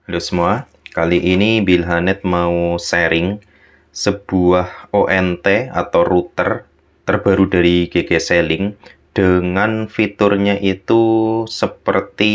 Halo semua, kali ini Bilhanet mau sharing sebuah ONT atau router terbaru dari GG-Selling dengan fiturnya itu seperti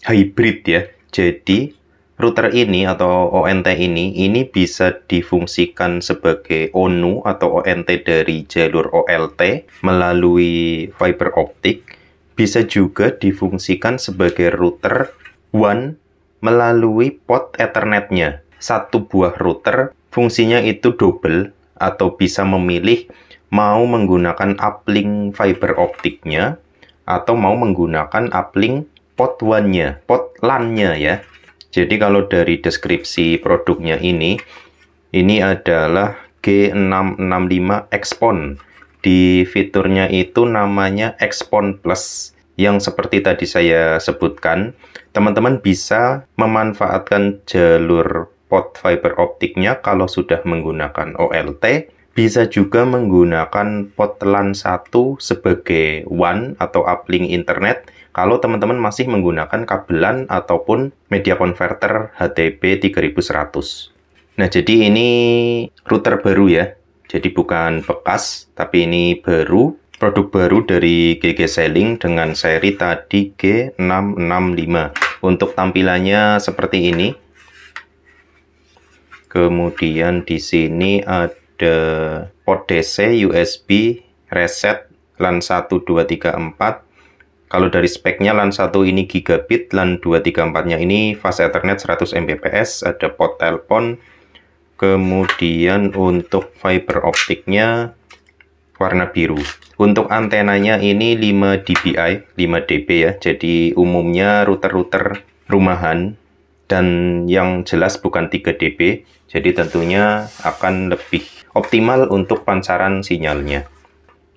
hybrid ya. Jadi router ini atau ONT ini bisa difungsikan sebagai ONU atau ONT dari jalur OLT melalui fiber optik, bisa juga difungsikan sebagai router WAN melalui port Ethernet-nya. Satu buah router fungsinya itu double atau bisa memilih mau menggunakan uplink fiber optiknya atau mau menggunakan uplink port WAN-nya, port LAN-nya ya. Jadi kalau dari deskripsi produknya ini adalah G665 Xpon. Di fiturnya itu namanya Xpon Plus. Yang seperti tadi saya sebutkan, teman-teman bisa memanfaatkan jalur port fiber optiknya kalau sudah menggunakan OLT, bisa juga menggunakan port LAN 1 sebagai WAN atau uplink internet kalau teman-teman masih menggunakan kabelan ataupun media converter HTB 3100. Nah, jadi ini router baru ya. Jadi bukan bekas, tapi ini baru. Produk baru dari GG-Selling dengan seri tadi G665. Untuk tampilannya seperti ini. Kemudian di sini ada port DC, USB, reset, LAN 1, 2, 3, 4. Kalau dari speknya LAN 1 ini gigabit, LAN 2, 3, 4-nya ini fast Ethernet 100 Mbps, ada port telepon. Kemudian untuk fiber optiknya warna biru. Untuk antenanya ini 5 dBi, 5 dB ya. Jadi umumnya router-router rumahan dan yang jelas bukan 3 dB. Jadi tentunya akan lebih optimal untuk pancaran sinyalnya.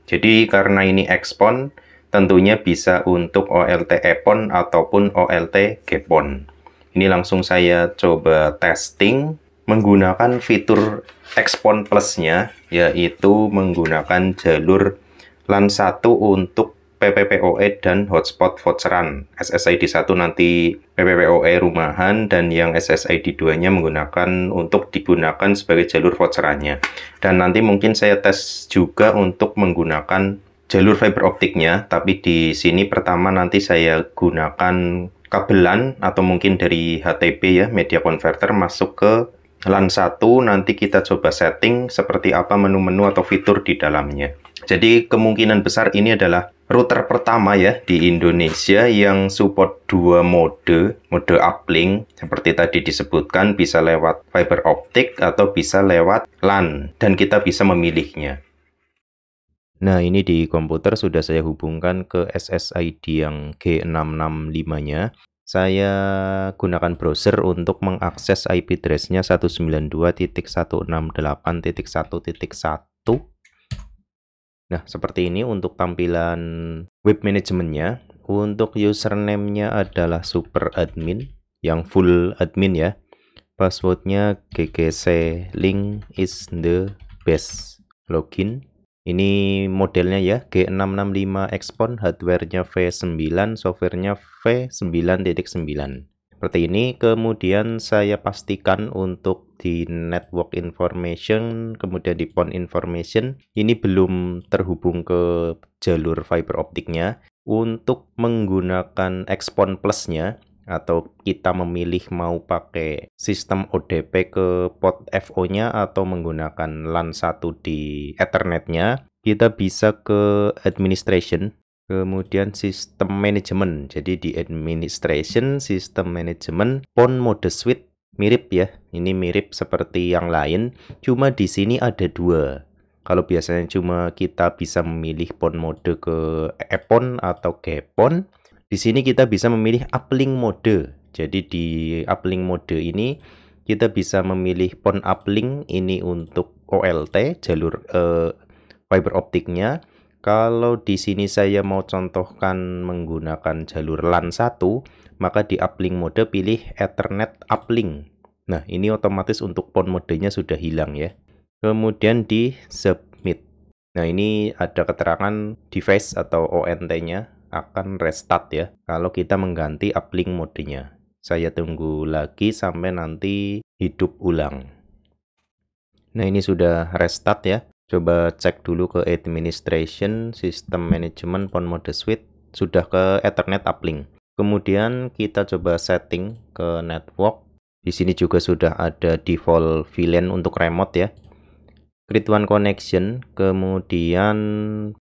Jadi karena ini Xpon, tentunya bisa untuk OLT EPON ataupun OLT GPON. Ini langsung saya coba testing menggunakan fitur Xpon Plus-nya, yaitu menggunakan jalur LAN 1 untuk PPPoE dan hotspot voucheran. SSID 1 nanti PPPoE rumahan, dan yang SSID 2-nya menggunakan untuk digunakan sebagai jalur voucherannya. Dan nanti mungkin saya tes juga untuk menggunakan jalur fiber optiknya, tapi di sini pertama nanti saya gunakan kabelan atau mungkin dari HTB ya, media converter masuk ke LAN 1, nanti kita coba setting seperti apa menu-menu atau fitur di dalamnya. Jadi kemungkinan besar ini adalah router pertama ya di Indonesia yang support 2 mode uplink. Seperti tadi disebutkan, bisa lewat fiber optik atau bisa lewat LAN, dan kita bisa memilihnya. Nah, ini di komputer sudah saya hubungkan ke SSID yang G665-nya. Saya gunakan browser untuk mengakses IP address-nya 192.168.1.1. Nah, seperti ini untuk tampilan web manajemennya. Untuk username-nya adalah super admin, yang full admin ya. Passwordnya GG-Selling is the best. Login. Ini modelnya ya, G665 Xpon, hardware-nya V9, software-nya V9.9. Seperti ini. Kemudian saya pastikan untuk di network information, kemudian di phone information, ini belum terhubung ke jalur fiber optiknya. Untuk menggunakan Xpon Plus-nya, atau kita memilih mau pakai sistem ODP ke port FO-nya atau menggunakan LAN 1 di Ethernet-nya, kita bisa ke administration, kemudian sistem manajemen. Jadi di administration, sistem manajemen, phone mode switch, mirip ya. Ini mirip seperti yang lain, cuma di sini ada 2. Kalau biasanya cuma kita bisa memilih phone mode ke EPON atau GPON, di sini kita bisa memilih uplink mode. Jadi di uplink mode ini kita bisa memilih phone uplink ini untuk OLT, jalur fiber optiknya. Kalau di sini saya mau contohkan menggunakan jalur LAN 1, maka di uplink mode pilih Ethernet uplink. Nah, ini otomatis untuk phone modenya sudah hilang ya. Kemudian di submit. Nah, ini ada keterangan device atau ONT-nya akan restart ya kalau kita mengganti uplink modenya. Saya tunggu lagi sampai nanti hidup ulang. Nah, ini sudah restart ya. Coba cek dulu ke administration, system management, phone mode switch, sudah ke Ethernet uplink. Kemudian kita coba setting ke network. Di sini juga sudah ada default VLAN untuk remote ya. Create one connection, kemudian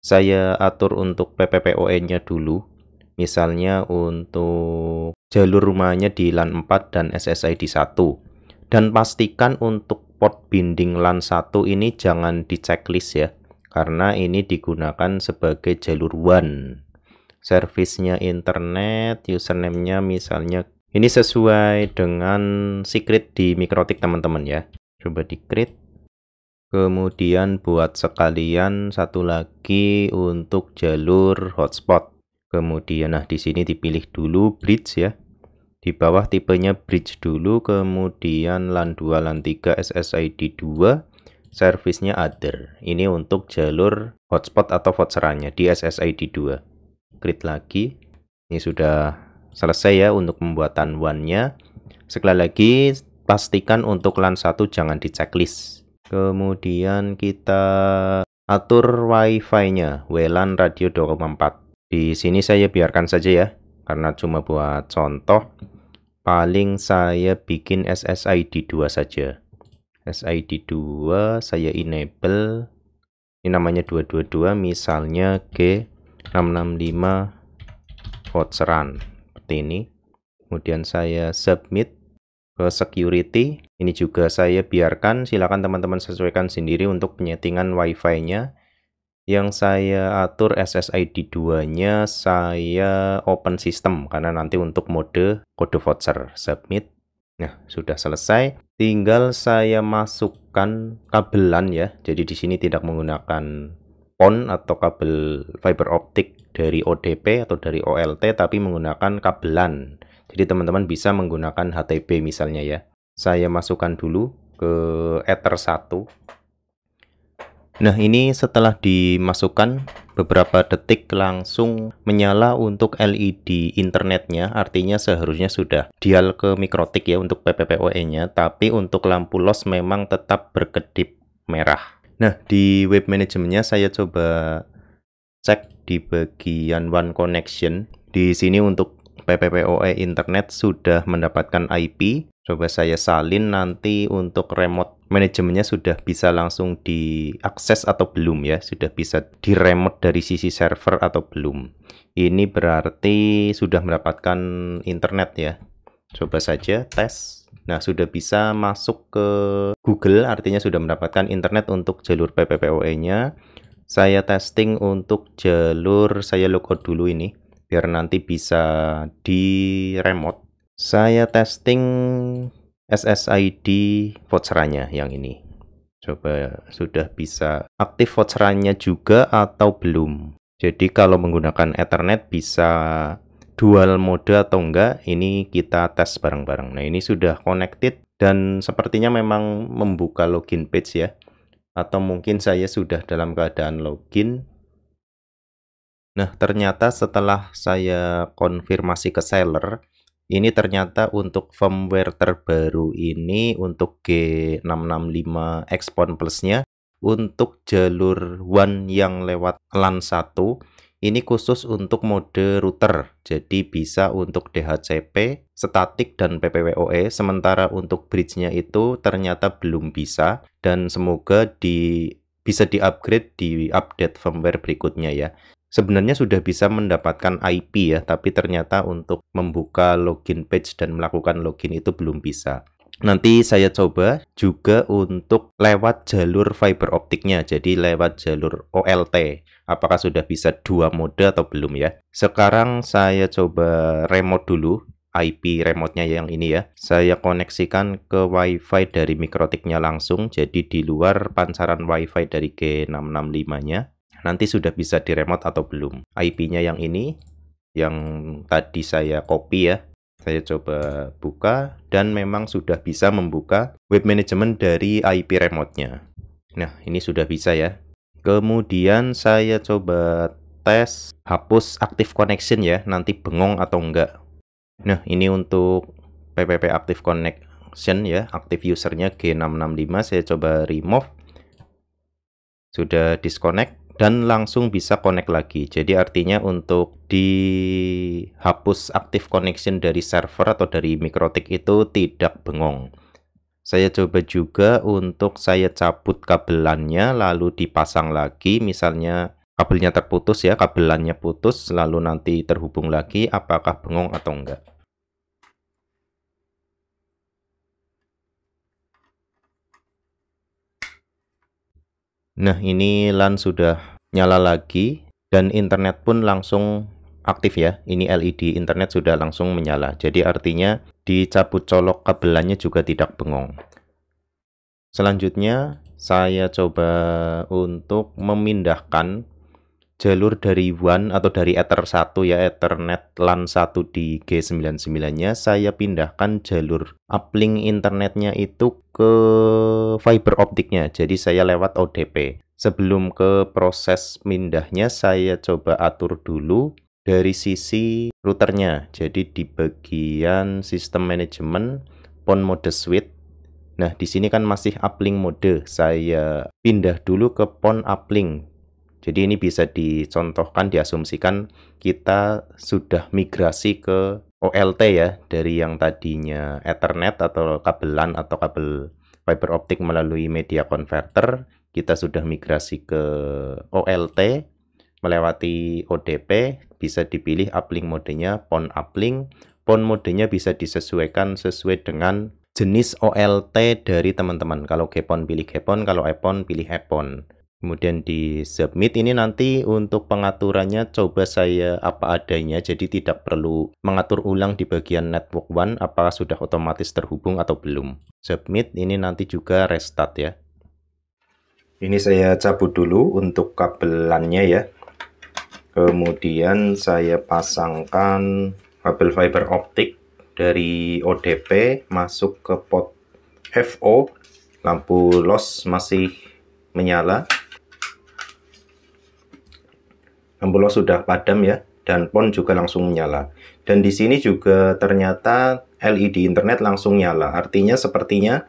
saya atur untuk PPPoE-nya dulu. Misalnya untuk jalur rumahnya di LAN 4 dan SSID 1. Dan pastikan untuk port binding LAN 1 ini jangan di checklist ya, karena ini digunakan sebagai jalur WAN. Servisnya internet, username-nya misalnya ini sesuai dengan secret di Mikrotik teman-teman ya. Coba di create. Kemudian buat sekalian satu lagi untuk jalur hotspot. Kemudian di sini dipilih dulu bridge ya. Di bawah tipenya bridge dulu, kemudian LAN 2, LAN 3, SSID 2, servisnya other. Ini untuk jalur hotspot atau voucherannya di SSID 2. Create lagi. Ini sudah selesai ya untuk pembuatan WAN-nya. Sekali lagi pastikan untuk LAN 1 jangan di checklist. Kemudian kita atur WiFi-nya, WLAN radio 2,4. Di sini saya biarkan saja ya, karena cuma buat contoh. Paling saya bikin SSID 2 saja. SSID 2 saya enable. Ini namanya 222, misalnya G665 voucheran. Seperti ini. Kemudian saya submit ke security. Ini juga saya biarkan, silakan teman-teman sesuaikan sendiri untuk penyetingan WiFi-nya. Yang saya atur SSID 2-nya saya open system karena nanti untuk mode kode voucher. Submit. Nah, sudah selesai. Tinggal saya masukkan kabelan ya. Jadi di sini tidak menggunakan PON atau kabel fiber optik dari ODP atau dari OLT, tapi menggunakan kabelan. Jadi teman-teman bisa menggunakan HTB misalnya ya. Saya masukkan dulu ke Ether 1. Nah, ini setelah dimasukkan beberapa detik langsung menyala untuk LED internetnya, artinya seharusnya sudah dial ke Mikrotik ya untuk PPPoE-nya, tapi untuk lampu los memang tetap berkedip merah. Nah, di web manajemennya saya coba cek di bagian One Connection. Di sini untuk PPPoE internet sudah mendapatkan IP. Coba saya salin, nanti untuk remote manajemennya sudah bisa langsung diakses atau belum ya, sudah bisa di remote dari sisi server atau belum. Ini berarti sudah mendapatkan internet ya. Coba saja tes. Nah, sudah bisa masuk ke Google, artinya sudah mendapatkan internet untuk jalur PPPoE-nya. Saya testing untuk jalur, saya logout dulu ini biar nanti bisa di remote. Saya testing SSID voucherannya yang ini. Coba sudah bisa aktif voucherannya juga atau belum. Jadi kalau menggunakan Ethernet bisa dual mode atau enggak, ini kita tes bareng-bareng. Nah, ini sudah connected dan sepertinya memang membuka login page ya. Atau mungkin saya sudah dalam keadaan login. Nah, ternyata setelah saya konfirmasi ke seller, ini ternyata untuk firmware terbaru ini untuk G665 Xpon Plus-nya untuk jalur WAN yang lewat LAN 1 ini khusus untuk mode router. Jadi bisa untuk DHCP, statik dan PPPoE, sementara untuk bridge-nya itu ternyata belum bisa dan semoga bisa di-upgrade di update firmware berikutnya ya. Sebenarnya sudah bisa mendapatkan IP ya, tapi ternyata untuk membuka login page dan melakukan login itu belum bisa. Nanti saya coba juga untuk lewat jalur fiber optiknya, jadi lewat jalur OLT. Apakah sudah bisa dua mode atau belum ya? Sekarang saya coba remote dulu, IP remote-nya yang ini ya. Saya koneksikan ke WiFi dari Mikrotiknya langsung, jadi di luar pancaran WiFi dari G665-nya. Nanti sudah bisa di remote atau belum. IP-nya yang ini, yang tadi saya copy ya. Saya coba buka dan memang sudah bisa membuka web management dari IP remote-nya. Nah, ini sudah bisa ya. Kemudian saya coba tes hapus active connection ya, nanti bengong atau enggak. Nah, ini untuk PPP Active Connection ya, active usernya G665. Saya coba remove, sudah disconnect dan langsung bisa connect lagi. Jadi artinya untuk dihapus active connection dari server atau dari MikroTik itu tidak bengong. Saya coba juga untuk saya cabut kabelannya lalu dipasang lagi, misalnya kabelnya terputus ya, kabelannya putus lalu nanti terhubung lagi, apakah bengong atau enggak. Nah, ini LAN sudah nyala lagi dan internet pun langsung aktif ya. Ini LED internet sudah langsung menyala. Jadi artinya dicabut colok kabelannya juga tidak bengong. Selanjutnya saya coba untuk memindahkan jalur dari WAN atau dari Ether 1 ya, Ethernet LAN 1 di G99-nya, saya pindahkan jalur uplink internetnya itu ke fiber optiknya. Jadi saya lewat ODP. Sebelum ke proses pindahnya, saya coba atur dulu dari sisi routernya. Jadi di bagian sistem manajemen PON mode switch. Nah, di sini kan masih uplink mode. Saya pindah dulu ke PON uplink. Jadi ini bisa dicontohkan, diasumsikan kita sudah migrasi ke OLT ya, dari yang tadinya Ethernet atau kabel LAN atau kabel fiber optik melalui media converter, kita sudah migrasi ke OLT melewati ODP, bisa dipilih uplink modenya PON uplink. PON modenya bisa disesuaikan sesuai dengan jenis OLT dari teman-teman. Kalau GPON pilih GPON, kalau EPON pilih EPON. Kemudian di submit. Ini nanti untuk pengaturannya coba saya apa adanya, jadi tidak perlu mengatur ulang di bagian network one apakah sudah otomatis terhubung atau belum. Submit, ini nanti juga restart ya. Ini saya cabut dulu untuk kabelannya ya. Kemudian saya pasangkan kabel fiber optik dari ODP masuk ke port FO. Lampu loss masih menyala. Lampu loss sudah padam ya, dan PON juga langsung menyala. Dan di sini juga ternyata LED internet langsung nyala. Artinya sepertinya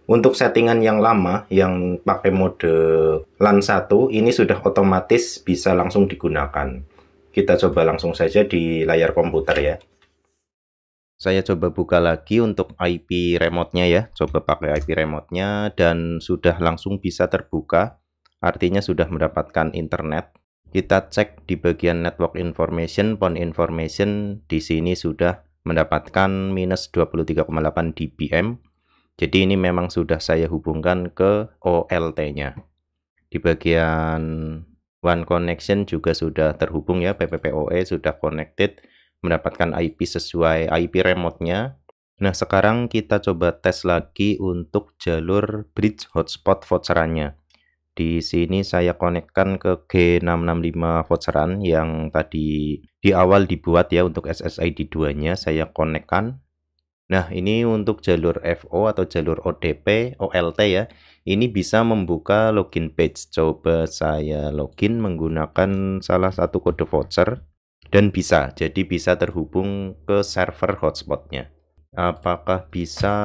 untuk settingan yang lama yang pakai mode LAN 1 ini sudah otomatis bisa langsung digunakan. Kita coba langsung saja di layar komputer ya. Saya coba buka lagi untuk IP remote-nya ya. Coba pakai IP remote-nya dan sudah langsung bisa terbuka. Artinya sudah mendapatkan internet. Kita cek di bagian network information, PON information, di sini sudah mendapatkan minus 23,8 dBm. Jadi ini memang sudah saya hubungkan ke OLT-nya. Di bagian one connection juga sudah terhubung ya, PPPoE sudah connected, mendapatkan IP sesuai IP remote-nya. Nah, sekarang kita coba tes lagi untuk jalur bridge hotspot voucherannya. Di sini saya konekkan ke G665 voucheran yang tadi di awal dibuat ya, untuk SSID 2-nya saya konekkan. Nah, ini untuk jalur FO atau jalur ODP, OLT ya. Ini bisa membuka login page. Coba saya login menggunakan salah satu kode voucher dan bisa. Jadi bisa terhubung ke server hotspotnya. Apakah bisa?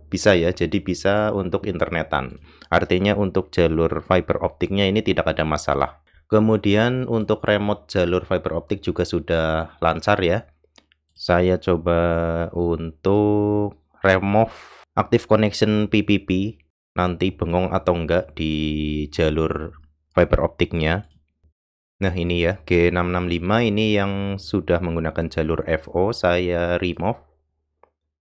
Bisa ya, jadi bisa untuk internetan. Artinya untuk jalur fiber optiknya ini tidak ada masalah. Kemudian untuk remote jalur fiber optik juga sudah lancar ya. Saya coba untuk remove active connection PPP, nanti bengong atau enggak di jalur fiber optiknya. Nah ini ya, G665 ini yang sudah menggunakan jalur FO, saya remove,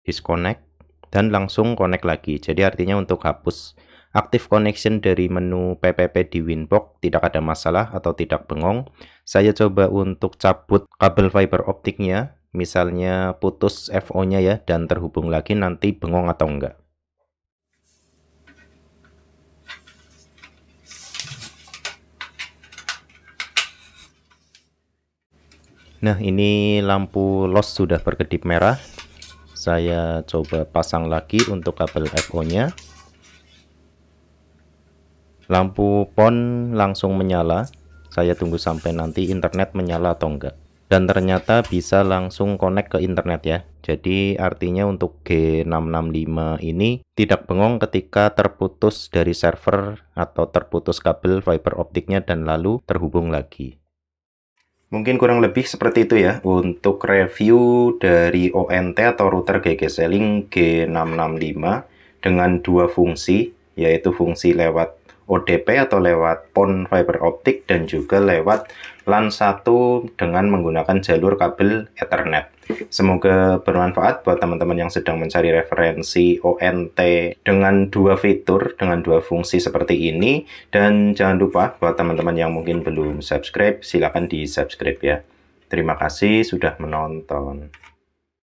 disconnect, dan langsung connect lagi. Jadi artinya untuk hapus active connection dari menu PPP di Winbox tidak ada masalah atau tidak bengong. Saya coba untuk cabut kabel fiber optiknya, misalnya putus FO-nya ya, dan terhubung lagi, nanti bengong atau enggak. Nah ini lampu loss sudah berkedip merah. Saya coba pasang lagi untuk kabel FO-nya. Lampu PON langsung menyala. Saya tunggu sampai nanti internet menyala atau enggak. dan ternyata bisa langsung connect ke internet ya. Jadi artinya untuk G665 ini tidak bengong ketika terputus dari server atau terputus kabel fiber optiknya dan lalu terhubung lagi. Mungkin kurang lebih seperti itu ya untuk review dari ONT atau router GG-Salink G665 dengan dua fungsi, yaitu fungsi lewat ODP atau lewat PON fiber optik dan juga lewat LAN 1 dengan menggunakan jalur kabel Ethernet. Semoga bermanfaat buat teman-teman yang sedang mencari referensi ONT dengan dua fitur, dengan dua fungsi seperti ini. Dan jangan lupa buat teman-teman yang mungkin belum subscribe, silakan di subscribe ya. Terima kasih sudah menonton.